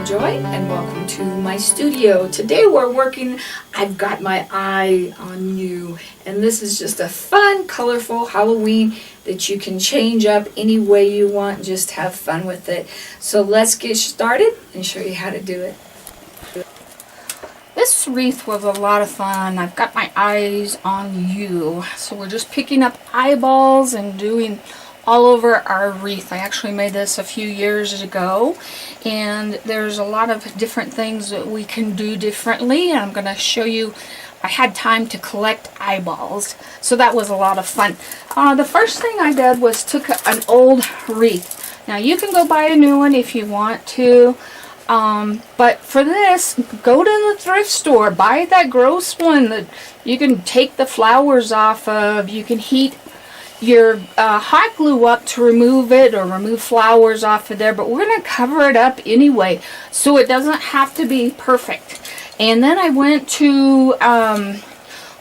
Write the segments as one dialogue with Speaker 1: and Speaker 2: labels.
Speaker 1: Joy and welcome to my studio. Today we're working, I've got my eye on you, and this is just a fun, colorful Halloween that you can change up any way you want, just have fun with it. So let's get started and show you how to do it.
Speaker 2: This wreath was a lot of fun. I've got my eyes on you. So we're just picking up eyeballs and doing all over our wreath. I actually made this a few years ago, and there's a lot of different things that we can do differently, and I'm going to show you. I had time to collect eyeballs, so that was a lot of fun. The first thing I did was took an old wreath. Now you can go buy a new one if you want to, but for this, go to the thrift store, buy that gross one that you can take the flowers off of. You can heat your hot glue up to remove it or remove flowers off of there, but we're going to cover it up anyway so it doesn't have to be perfect. And then I went to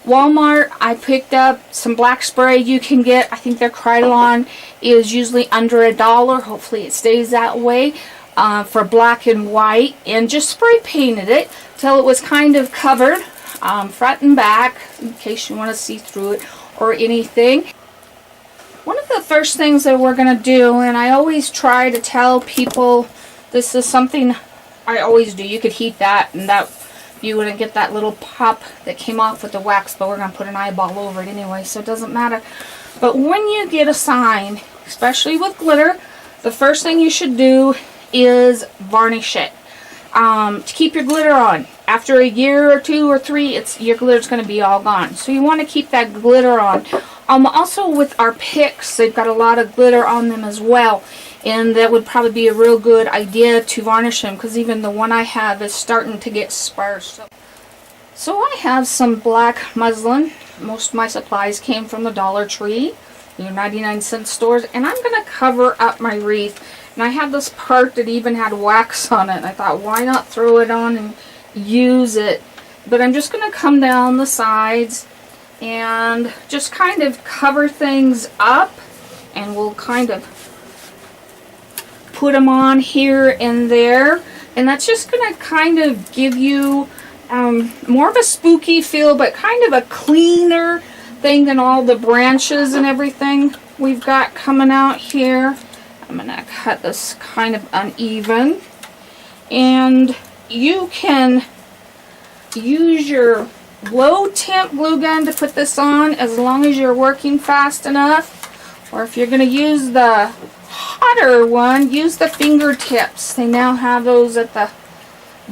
Speaker 2: Walmart. I picked up some black spray you can get. I think their Krylon is usually under $1. Hopefully it stays that way for black and white, and just spray painted it till it was kind of covered front and back in case you want to see through it or anything. One of the first things that we're going to do, and I always try to tell people, this is something I always do. You could heat that, and that you wouldn't get that little pop that came off with the wax, but we're going to put an eyeball over it anyway, so it doesn't matter. But when you get a sign, especially with glitter, the first thing you should do is varnish it to keep your glitter on. After a year or two or three, your glitter's going to be all gone. So you want to keep that glitter on. Also with our picks, they've got a lot of glitter on them as well, and that would probably be a real good idea to varnish them, because even the one I have is starting to get sparse. So I have some black muslin. Most of my supplies came from the Dollar Tree, your 99-cent stores, and I'm going to cover up my wreath. And I had this part that even had wax on it, and I thought, why not throw it on and use it? But I'm just going to come down the sides and just kind of cover things up, and we'll kind of put them on here and there, and that's just going to kind of give you more of a spooky feel, but kind of a cleaner thing than all the branches and everything we've got coming out here. I'm going to cut this kind of uneven, and you can use your low temp glue gun to put this on as long as you're working fast enough, or if you're going to use the hotter one, use the fingertips. They now have those at the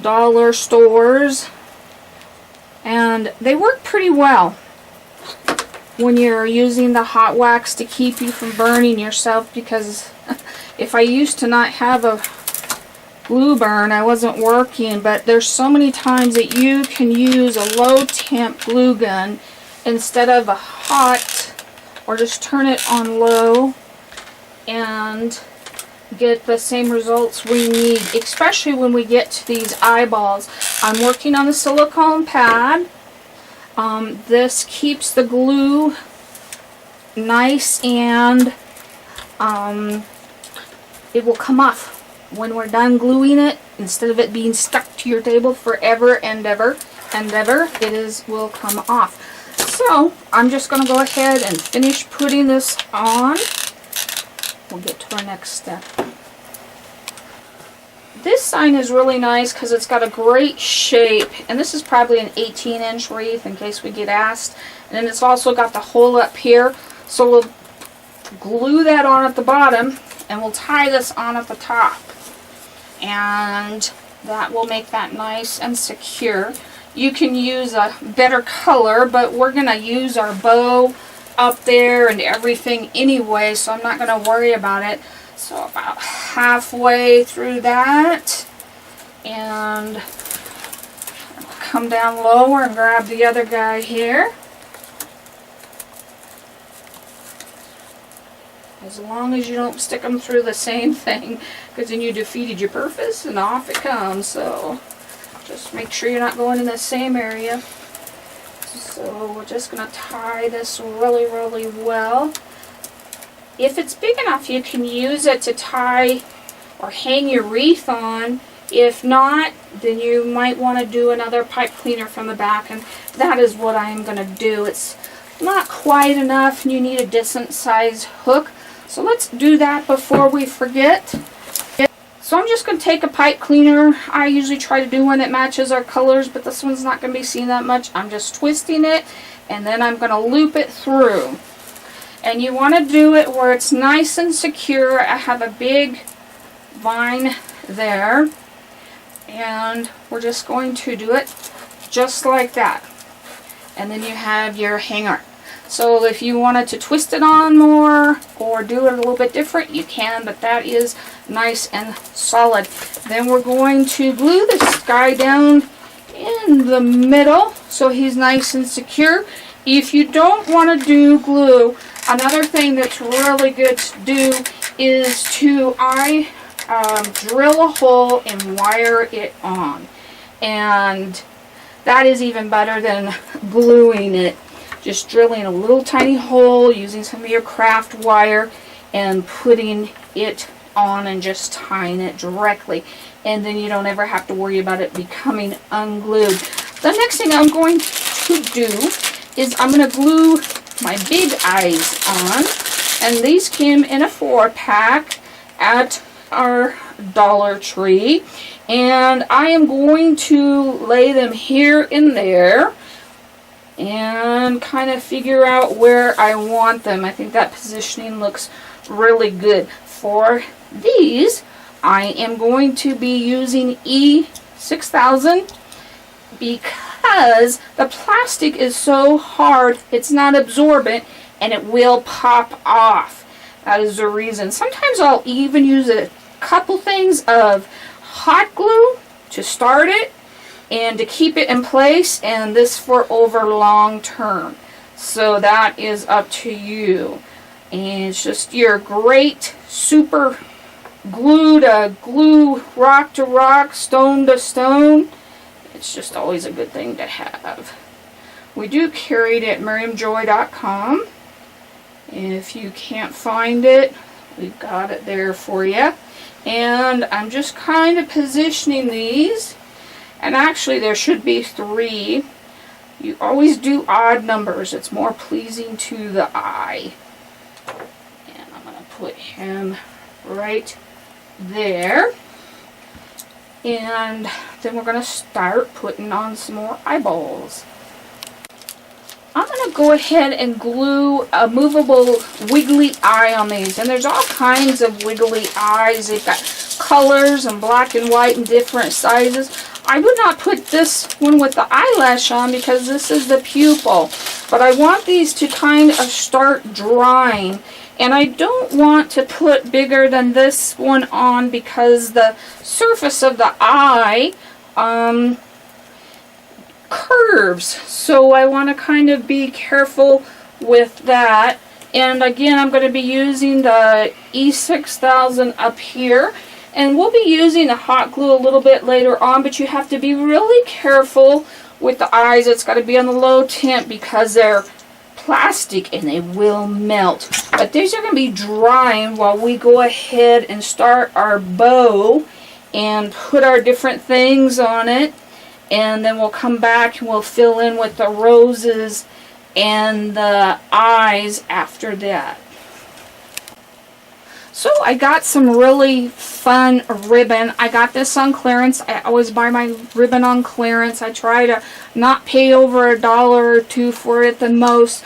Speaker 2: dollar stores, and they work pretty well when you're using the hot wax to keep you from burning yourself, because if I used to not have a glue burn, I wasn't working, but there's so many times that you can use a low temp glue gun instead of a hot, or just turn it on low and get the same results we need, especially when we get to these eyeballs. I'm working on the silicone pad. This keeps the glue nice, and it will come off when we're done gluing it. Instead of it being stuck to your table forever and ever and ever, will come off. So I'm just going to go ahead and finish putting this on. We'll get to our next step. This sign is really nice because it's got a great shape, and this is probably an 18-inch wreath in case we get asked. And then it's also got the hole up here, so we'll glue that on at the bottom, and we'll tie this on at the top, and that will make that nice and secure. You can use a better color, but we're going to use our bow up there and everything anyway, so I'm not going to worry about it. So about halfway through that, and come down lower and grab the other guy here. As long as you don't stick them through the same thing, because then you defeated your purpose and off it comes. So just make sure you're not going in the same area. So we're just going to tie this really, really well. If it's big enough, you can use it to tie or hang your wreath on If not, then you might want to do another pipe cleaner from the back, and that is what I am going to do. It's not quite enough, and you need a decent size hook. So let's do that before we forget. So I'm just going to take a pipe cleaner. I usually try to do one that matches our colors, but this one's not going to be seen that much. I'm just twisting it, and then I'm going to loop it through. And you want to do it where it's nice and secure. I have a big vine there, and we're just going to do it just like that. And then you have your hanger. So if you wanted to twist it on more or do it a little bit different, you can, but that is nice and solid. Then we're going to glue this guy down in the middle so he's nice and secure. If you don't want to do glue, another thing that's really good to do is to drill a hole and wire it on. And that is even better than gluing it. Just drilling a little tiny hole using some of your craft wire and putting it on and just tying it directly. And then you don't ever have to worry about it becoming unglued. The next thing I'm going to do is I'm going to glue my big eyes on. And these came in a 4-pack at our Dollar Tree. And I am going to lay them here and there and kind of figure out where I want them. I think that positioning looks really good. For these, I am going to be using E6000 because the plastic is so hard, it's not absorbent, and it will pop off. That is the reason. Sometimes I'll even use a couple things of hot glue to start it and to keep it in place, and this for over long term. So that is up to you. And it's just your great super glue to glue, rock to rock, stone to stone. It's just always a good thing to have. We do carry it at miriamjoy.com. If you can't find it, we've got it there for you. And I'm just kind of positioning these. And actually there should be 3. You always do odd numbers. It's more pleasing to the eye. And I'm going to put him right there. And then we're going to start putting on some more eyeballs. I'm going to go ahead and glue a movable wiggly eye on these. And there's all kinds of wiggly eyes. They've got colors and black and white and different sizes. I would not put this one with the eyelash on because this is the pupil. But I want these to kind of start drying. And I don't want to put bigger than this one on because the surface of the eye curves. So I want to kind of be careful with that. And again, I'm going to be using the E6000 up here. And we'll be using the hot glue a little bit later on, but you have to be really careful with the eyes. It's got to be on the low temp because they're plastic and they will melt. But these are going to be drying while we go ahead and start our bow and put our different things on it. And then we'll come back and we'll fill in with the roses and the eyes after that. So I got some really fun ribbon. I got this on clearance. I always buy my ribbon on clearance. I try to not pay over $1 or $2 for it the most.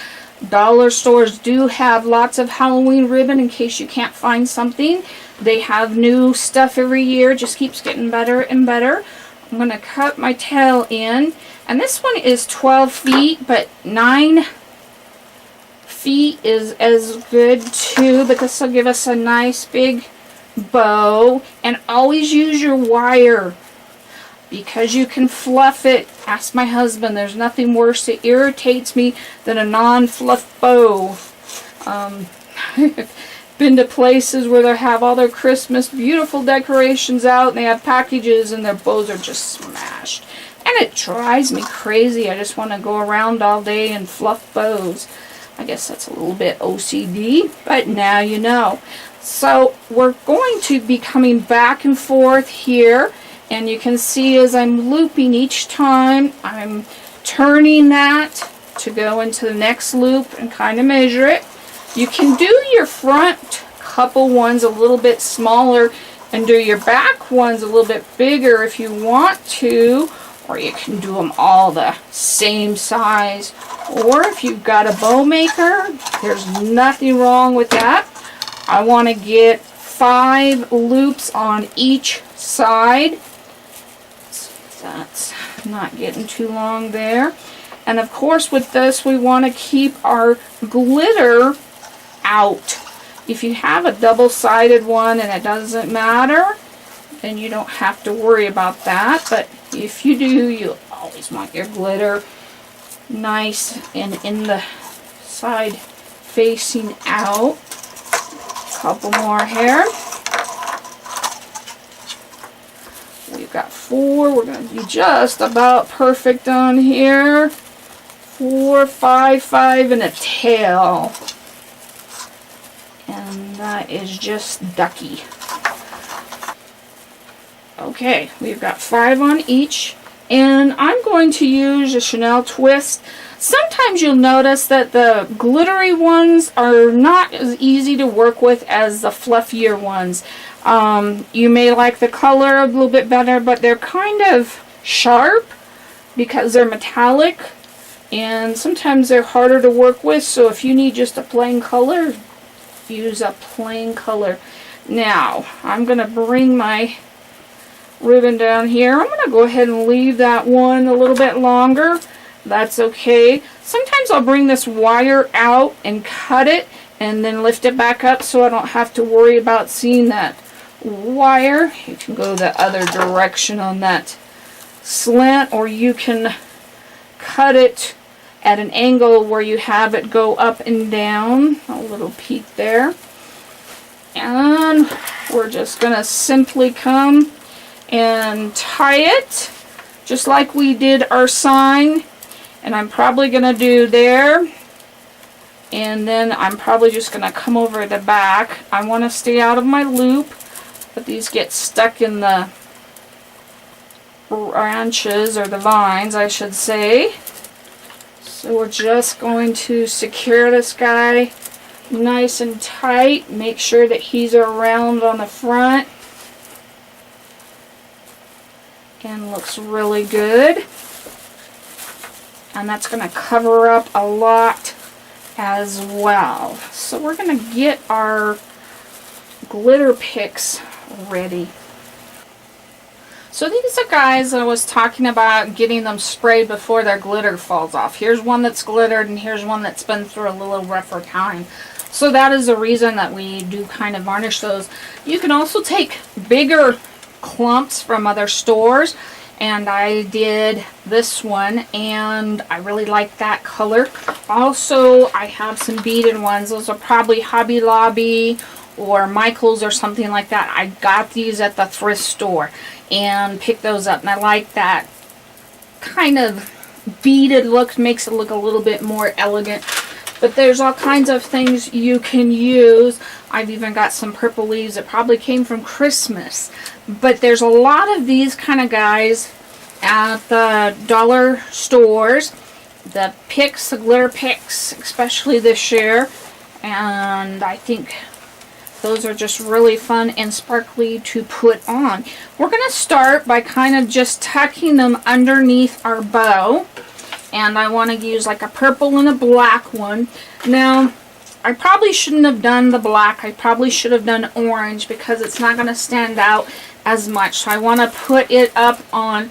Speaker 2: Dollar stores do have lots of Halloween ribbon in case you can't find something. They have new stuff every year. Just keeps getting better and better. I'm going to cut my tail in. And this one is 12 feet, but 9 feet is as good too, but this will give us a nice big bow. And always use your wire because you can fluff it. Ask my husband, there's nothing worse that irritates me than a non-fluff bow. Been to places where they have all their Christmas beautiful decorations out and they have packages and their bows are just smashed. And it drives me crazy. I just want to go around all day and fluff bows. I guess that's a little bit OCD, but now you know. So we're going to be coming back and forth here, And you can see as I'm looping each time, I'm turning that to go into the next loop and kind of measure it. You can do your front couple ones a little bit smaller and do your back ones a little bit bigger if you want to, or you can do them all the same size. Or if you've got a bow maker, there's nothing wrong with that. I want to get 5 loops on each side. So that's not getting too long there. And of course with this we want to keep our glitter out. If you have a double-sided one and it doesn't matter, then you don't have to worry about that. But if you do, you always want your glitter nice and in the side facing out. Couple more here. We've got 4. We're going to be just about perfect on here. 4, 5, 5, and a tail. And that is just ducky. Okay, we've got 5 on each. And I'm going to use a Chanel twist. Sometimes you'll notice that the glittery ones are not as easy to work with as the fluffier ones. You may like the color a little bit better, but they're kind of sharp because they're metallic. And sometimes they're harder to work with, so if you need just a plain color, use a plain color. Now, I'm going to bring my ribbon down here. I'm going to go ahead and leave that one a little bit longer. That's okay. Sometimes I'll bring this wire out and cut it and then lift it back up so I don't have to worry about seeing that wire. You can go the other direction on that slant, or you can cut it at an angle where you have it go up and down. A little peek there. And we're just going to simply come and tie it just like we did our sign. And I'm probably going to do there. And then I'm probably just going to come over the back. I want to stay out of my loop, but these get stuck in the branches, or the vines I should say. So we're just going to secure this guy nice and tight. Make sure that he's around on the front. And looks really good. And that's going to cover up a lot as well. So we're going to get our glitter picks ready. So these are guys that I was talking about getting them sprayed before their glitter falls off. Here's one that's glittered and here's one that's been through a little rougher time. So that is the reason that we do kind of varnish those. You can also take bigger clumps from other stores, and I did this one and I really like that color. Also, I have some beaded ones. Those are probably Hobby Lobby or Michael's or something like that. I got these at the thrift store and picked those up, and I like that kind of beaded look. Makes it look a little bit more elegant. But there's all kinds of things you can use. I've even got some purple leaves that probably came from Christmas. But there's a lot of these kind of guys at the dollar stores. The picks, the glitter picks, especially this year. And I think those are just really fun and sparkly to put on. We're going to start by kind of just tucking them underneath our bow. And I want to use like a purple and a black one. Now, I probably shouldn't have done the black. I probably should have done orange because it's not going to stand out as much. So I want to put it up on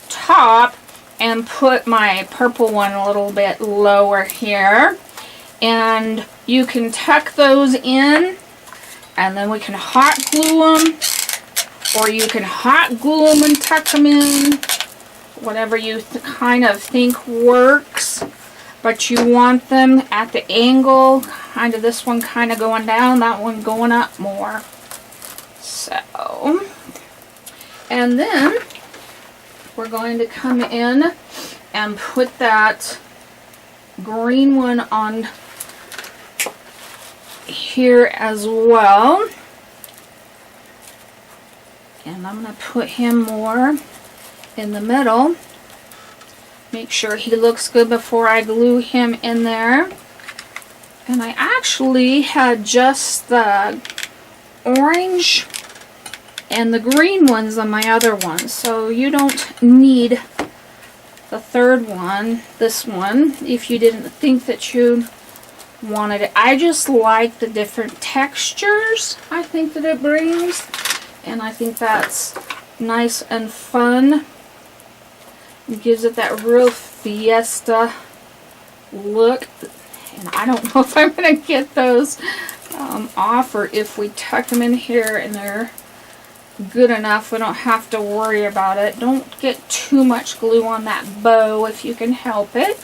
Speaker 2: top and put my purple one a little bit lower here. And you can tuck those in, and then we can hot glue them, or you can hot glue them and tuck them in. Whatever you kind of think works, but you want them at the angle, kind of this one kind of going down, that one going up more. So, and then we're going to come in and put that green one on here as well. And I'm going to put him more in the middle. Make sure he looks good before I glue him in there. And I actually had just the orange and the green ones on my other one. So you don't need the third one, this one, if you didn't think that you wanted it. I just like the different textures I think that it brings. And I think that's nice and fun. It gives it that real fiesta look. And I don't know if I'm going to get those off, or if we tuck them in here and they're good enough, we don't have to worry about it. Don't get too much glue on that bow if you can help it.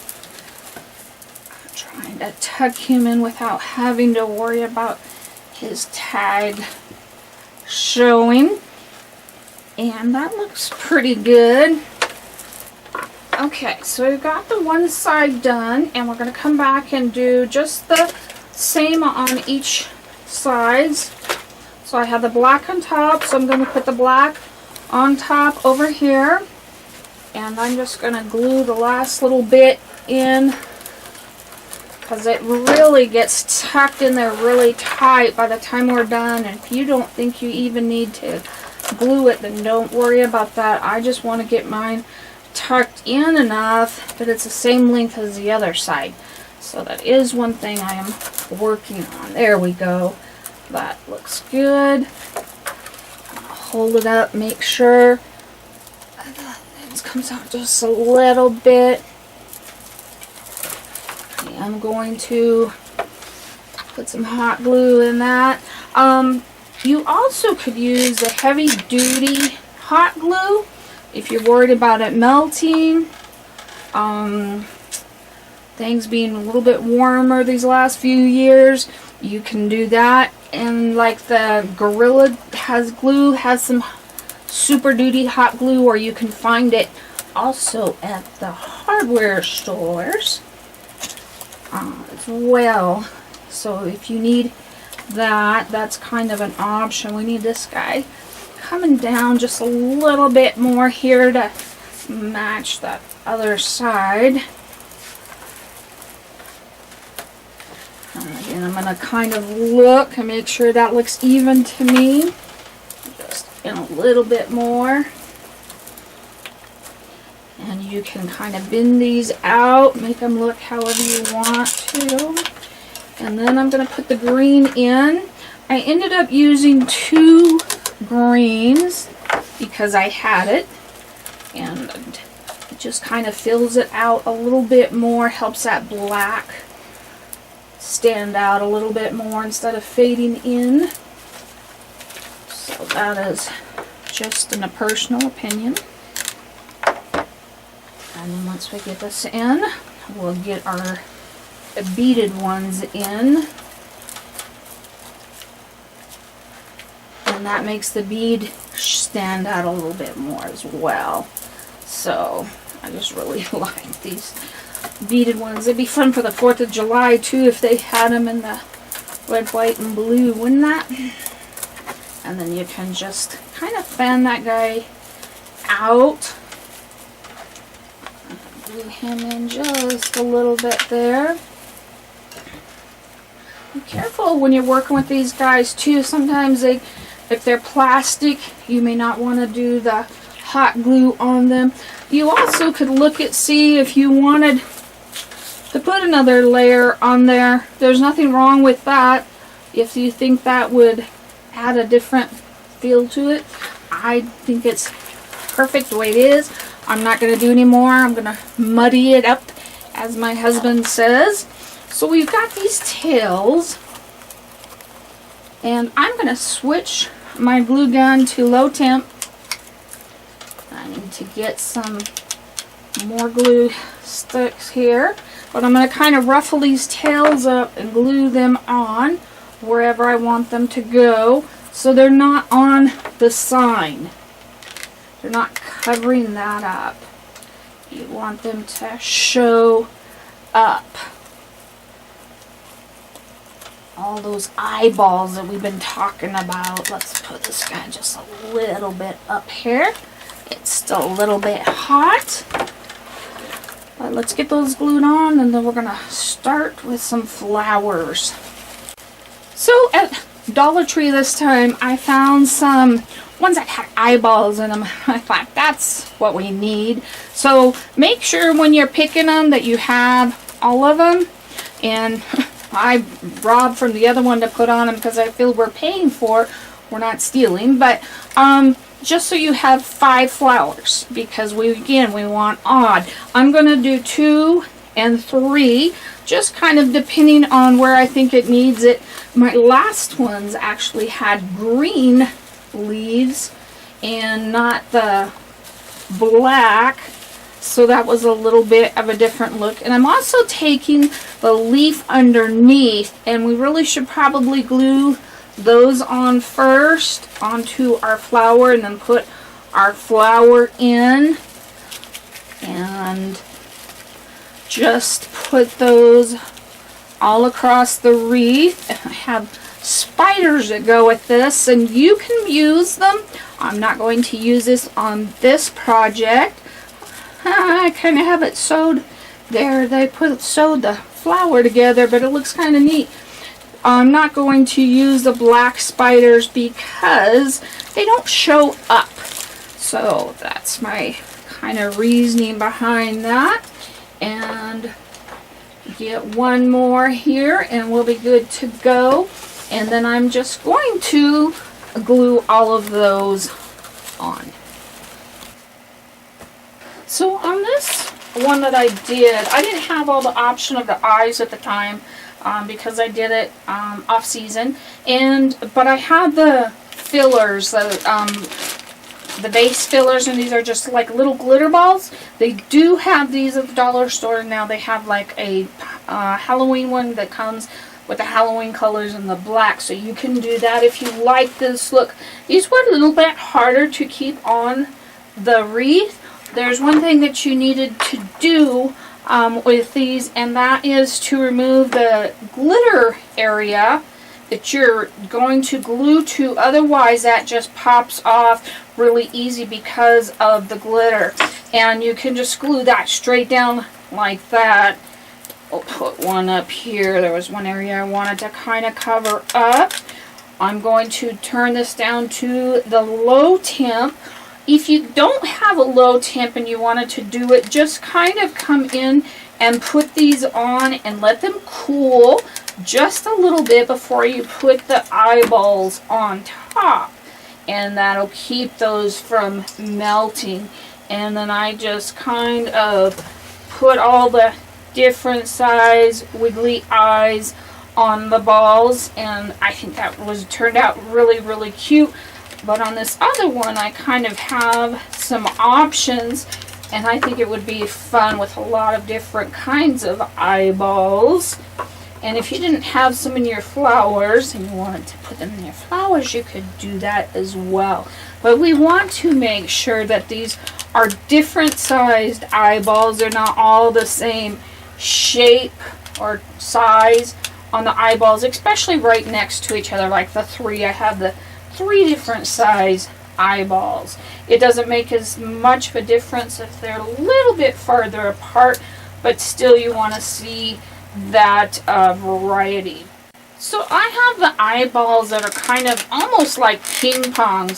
Speaker 2: I'm trying to tuck him in without having to worry about his tag showing. And that looks pretty good. Okay, so we've got the one side done, and we're going to come back and do just the same on each sides. So I have the black on top, so I'm going to put the black on top over here. And I'm just going to glue the last little bit in, because it really gets tucked in there really tight by the time we're done. And if you don't think you even need to glue it, then don't worry about that. I just want to get mine tucked in enough that it's the same length as the other side. So that is one thing I am working on. There we go. That looks good. Hold it up, make sure it comes out just a little bit. Okay, I'm going to put some hot glue in that. You also could use a heavy duty hot glue if you're worried about it melting. Things being a little bit warmer these last few years, you can do that. And like the Gorilla has some super duty hot glue, or you can find it also at the hardware stores as well. So if you need that, that's kind of an option. We need this guy coming down just a little bit more here to match that other side. And I'm going to kind of look and make sure that looks even to me. Just in a little bit more. And you can kind of bend these out, make them look however you want to. And then I'm going to put the green in. I ended up using 2 greens because I had it. And it just kind of fills it out a little bit more, helps that black stand out a little bit more instead of fading in. So that is just in a personal opinion. And then once we get this in, we'll get our beaded ones in. And that makes the bead stand out a little bit more as well. So I just really like these beaded ones. It'd be fun for the 4th of July too if they had them in the red, white, and blue, wouldn't that? And then you can just kind of fan that guy out. Glue him in just a little bit there. Be careful when you're working with these guys too. Sometimes if they're plastic, you may not want to do the hot glue on them. You also could look at, see if you wanted to put another layer on there. There's nothing wrong with that. If you think that would add a different feel to it, I think it's perfect the way it is. I'm not going to do any more. I'm going to muddy it up, as my husband says. So we've got these tails, and I'm going to switch my glue gun to low temp. I need to get some more glue sticks here, but I'm going to kind of ruffle these tails up and glue them on wherever I want them to go, so they're not on the sign. They're not covering that up. You want them to show up. all those eyeballs that we've been talking about. Let's put this guy just a little bit up here. It's still a little bit hot. But let's get those glued on, and then we're going to start with some flowers. So at Dollar Tree this time, I found some ones that had eyeballs in them. I thought that's what we need. So make sure when you're picking them that you have all of them. And I robbed from the other one to put on them because I feel we're paying for. We're not stealing, but just so you have 5 flowers, because we want odd. I'm going to do 2 and 3, just kind of depending on where I think it needs it. My last ones actually had green leaves and not the black, so that was a little bit of a different look. And I'm also taking the leaf underneath, and we really should probably glue those on first onto our flower, and then put our flower in and just put those all across the wreath. And I have spiders that go with this, and you can use them. I'm not going to use this on this project. I kind of have it sewed there. They sewed the flower together, but it looks kind of neat. I'm not going to use the black spiders because they don't show up. So that's my kind of reasoning behind that. And get one more here and we'll be good to go. And then I'm just going to glue all of those on. So on this one that I didn't have all the option of the eyes at the time. Because I did it off season, but I had the fillers, the base fillers, and these are just like little glitter balls. They do have these at the dollar store now. They have like a Halloween one that comes with the Halloween colors and the black, so you can do that if you like this look. These were a little bit harder to keep on the wreath. There's one thing that you needed to do with these, and that is to remove the glitter area that you're going to glue to. Otherwise that just pops off really easy because of the glitter, and you can just glue that straight down like that. I'll put one up here. There was one area I wanted to kind of cover up. I'm going to turn this down to the low temp. If you don't have a low temp and you wanted to do it, just kind of come in and put these on and let them cool just a little bit before you put the eyeballs on top. And that'll keep those from melting. And then I just kind of put all the different size wiggly eyes on the balls, and I think that turned out really, really cute. But on this other one, I kind of have some options, and I think it would be fun with a lot of different kinds of eyeballs. And if you didn't have some in your flowers and you wanted to put them in your flowers, you could do that as well. But we want to make sure that these are different sized eyeballs. They're not all the same shape or size on the eyeballs, especially right next to each other, like the 3. I have the 3 different size eyeballs. It doesn't make as much of a difference if they're a little bit farther apart, but still you want to see that variety. So I have the eyeballs that are kind of almost like ping pong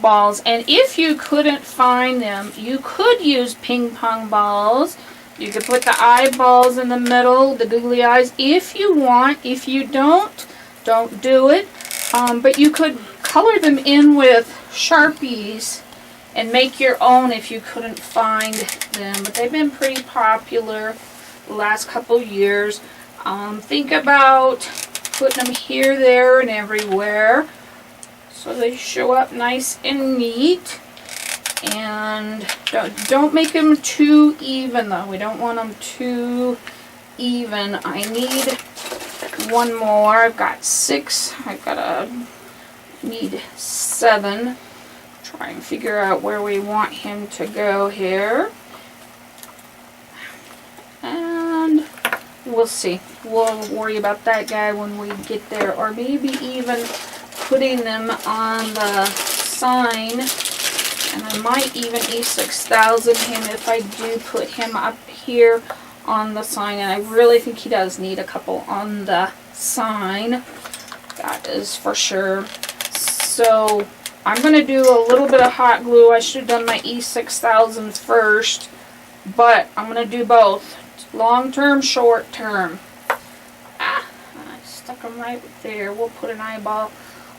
Speaker 2: balls, and if you couldn't find them, you could use ping pong balls. You could put the eyeballs in the middle, the googly eyes, if you want. If you don't do it. But you could color them in with Sharpies and make your own if you couldn't find them. But they've been pretty popular the last couple years. Think about putting them here, there, and everywhere so they show up nice and neat. And don't make them too even though. We don't want them too even. I need one more. I've got 6. Need 7. Try and figure out where we want him to go here. And we'll see. we'll worry about that guy when we get there. Or maybe even putting them on the sign. And I might even E6000 him if I do put him up here on the sign. And I really think he does need a couple on the sign. That is for sure. So I'm going to do a little bit of hot glue. I should have done my E6000 first, but I'm going to do both. Long term, short term. I stuck them right there. We'll put an eyeball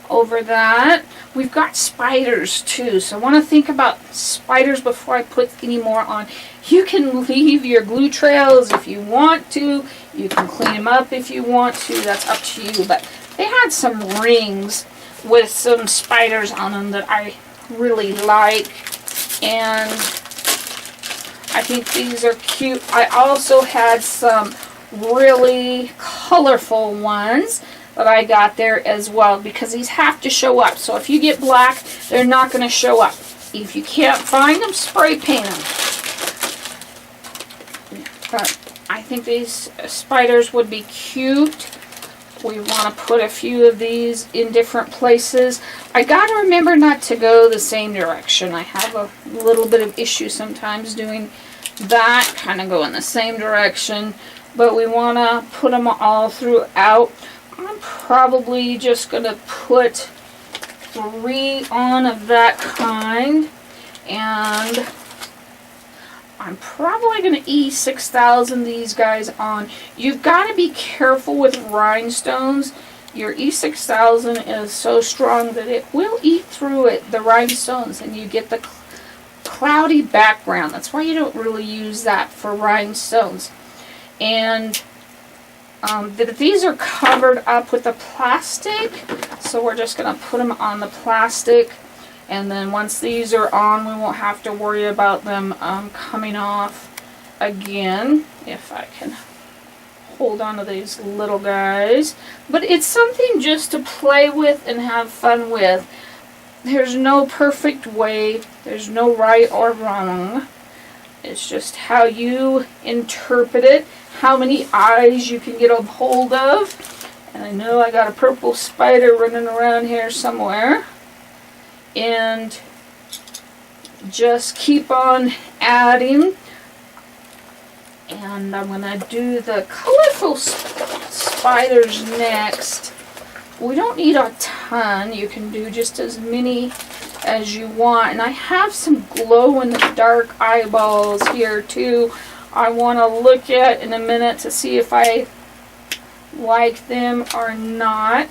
Speaker 2: over that. We've got spiders too, so I want to think about spiders before I put any more on. You can leave your glue trails if you want to. You can clean them up if you want to. That's up to you. But they had some rings with some spiders on them that I really like, and I think these are cute. I also had some really colorful ones that I got there as well, because these have to show up. So if you get black, they're not going to show up. If you can't find them, spray paint them. But I think these spiders would be cute. We want to put a few of these in different places. I got to remember not to go the same direction. I have a little bit of issue sometimes doing that, kind of go in the same direction. But we want to put them all throughout. I'm probably just going to put 3 on of that kind. And I'm probably going to E6000 these guys on. You've got to be careful with rhinestones. Your E6000 is so strong that it will eat through it, the rhinestones, and you get the cloudy background. That's why you don't really use that for rhinestones. And these are covered up with the plastic, so we're just going to put them on the plastic. And then once these are on, we won't have to worry about them coming off again. If I can hold on to these little guys. But it's something just to play with and have fun with. There's no perfect way. There's no right or wrong. It's just how you interpret it. How many eyes you can get a hold of. And I know I got a purple spider running around here somewhere. And just keep on adding. And I'm going to do the colorful spiders next. We don't need a ton. You can do just as many as you want. And I have some glow-in-the-dark eyeballs here too. I want to look at in a minute to see if I like them or not.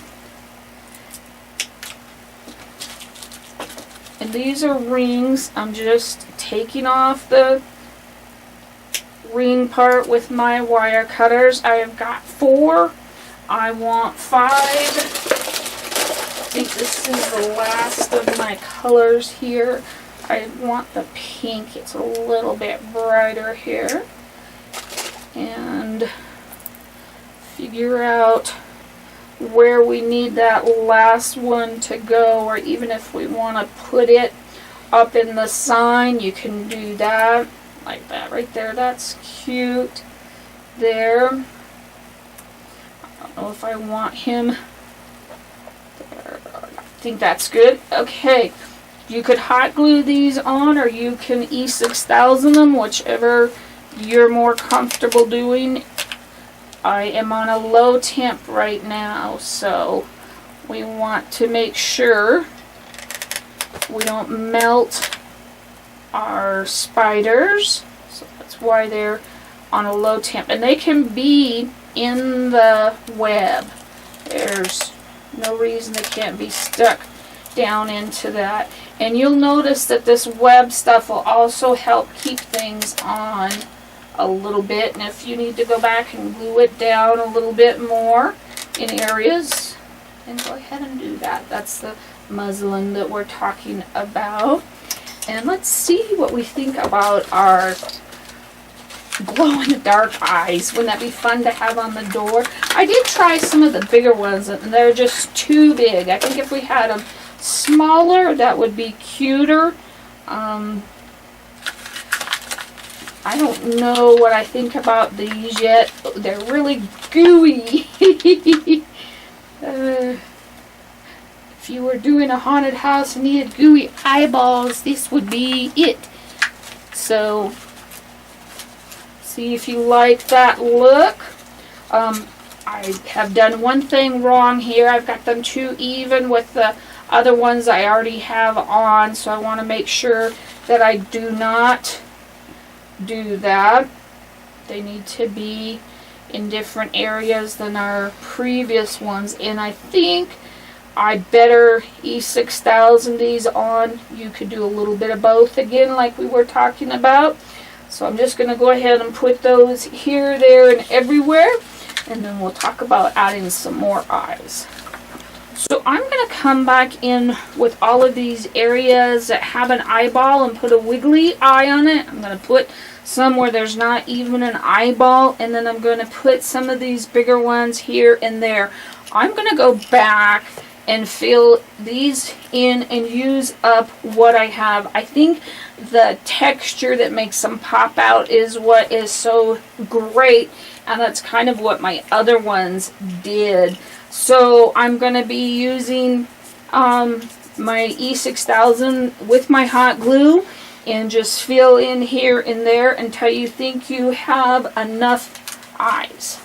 Speaker 2: And these are rings. I'm just taking off the ring part with my wire cutters. I have got 4. I want 5. I think this is the last of my colors here. I want the pink. It's a little bit brighter here. And figure out where we need that last one to go, or even if we want to put it up in the sign, you can do that like that right there. That's cute there. I don't know if I want him there. I think that's good. Okay, you could hot glue these on, or you can E6000 them, whichever you're more comfortable doing. I am on a low temp right now, so we want to make sure we don't melt our spiders. So that's why they're on a low temp. And they can be in the web. There's no reason they can't be stuck down into that. And you'll notice that this web stuff will also help keep things on a little bit, and if you need to go back and glue it down a little bit more in areas, then go ahead and do that. That's the muslin that we're talking about. And let's see what we think about our glow-in-the-dark eyes. Wouldn't that be fun to have on the door? I did try some of the bigger ones, and they're just too big. I think if we had them smaller, that would be cuter. I don't know what I think about these yet. They're really gooey. If you were doing a haunted house and needed gooey eyeballs, this would be it. So, see if you like that look. I have done one thing wrong here. I've got them too even with the other ones I already have on, so I want to make sure that I do not do that. They need to be in different areas than our previous ones, and I think I better E6000 these on. You could do a little bit of both again like we were talking about. So I'm just going to go ahead and put those here, there, and everywhere, and then we'll talk about adding some more eyes. So I'm going to come back in with all of these areas that have an eyeball and put a wiggly eye on it. I'm going to put some where there's not even an eyeball, and then I'm going to put some of these bigger ones here and there. I'm going to go back and fill these in and use up what I have. I think the texture that makes them pop out is what is so great, and that's kind of what my other ones did. So I'm going to be using my E6000 with my hot glue and just fill in here and there until you think you have enough eyes.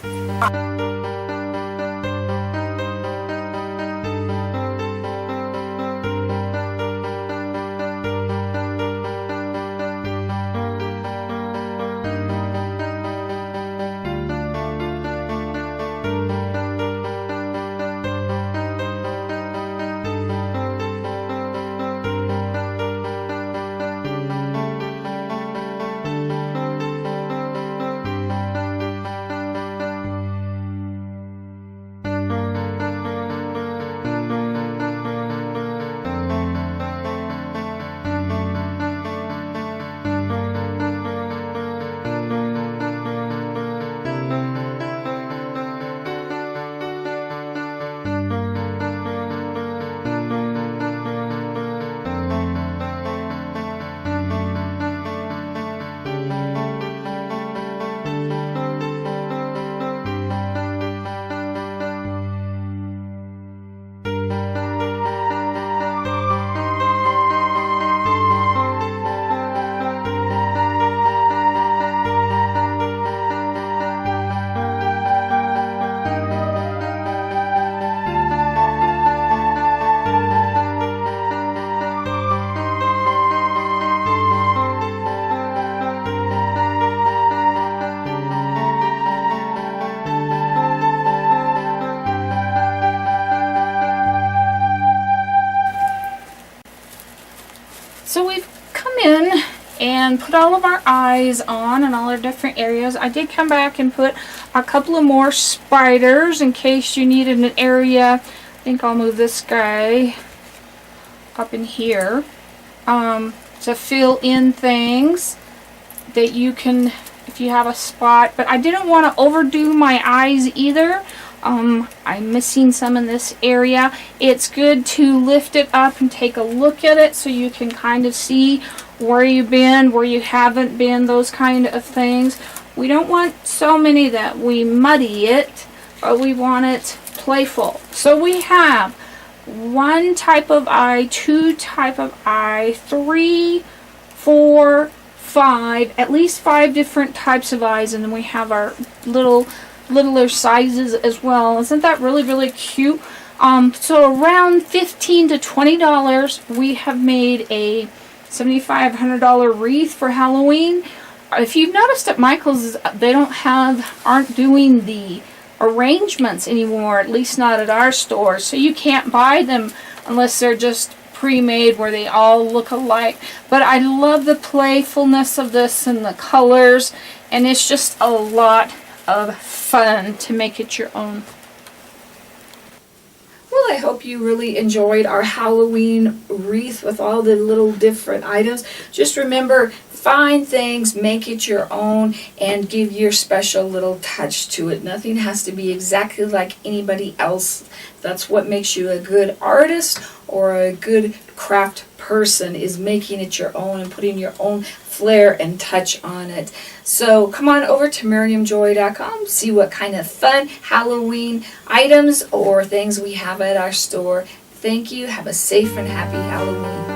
Speaker 2: So we've come in and put all of our eyes on and all our different areas. I did come back and put a couple of more spiders in case you needed an area. I think I'll move this guy up in here to fill in things that you can, if you have a spot. But I didn't want to overdo my eyes either. I'm missing some in this area. It's good to lift it up and take a look at it so you can kind of see where you've been, where you haven't been, those kind of things. We don't want so many that we muddy it, but we want it playful. So we have one type of eye, two type of eye, 3, 4, 5, at least 5 different types of eyes, and then we have our littler sizes as well. Isn't that really, really cute? So around $15 to $20, we have made a $7,500 wreath for Halloween. If you've noticed at Michael's, they aren't doing the arrangements anymore, at least not at our store. So you can't buy them unless they're just pre-made where they all look alike. But I love the playfulness of this and the colors, and it's just a lot of fun to make it your own.
Speaker 1: Well, I hope you really enjoyed our Halloween wreath with all the little different items. Just remember, find things, make it your own, and give your special little touch to it. Nothing has to be exactly like anybody else. That's what makes you a good artist or a good craft person, is making it your own and putting your own flair and touch on it. So come on over to miriamjoy.com, see what kind of fun Halloween items or things we have at our store. Thank you. Have a safe and happy Halloween.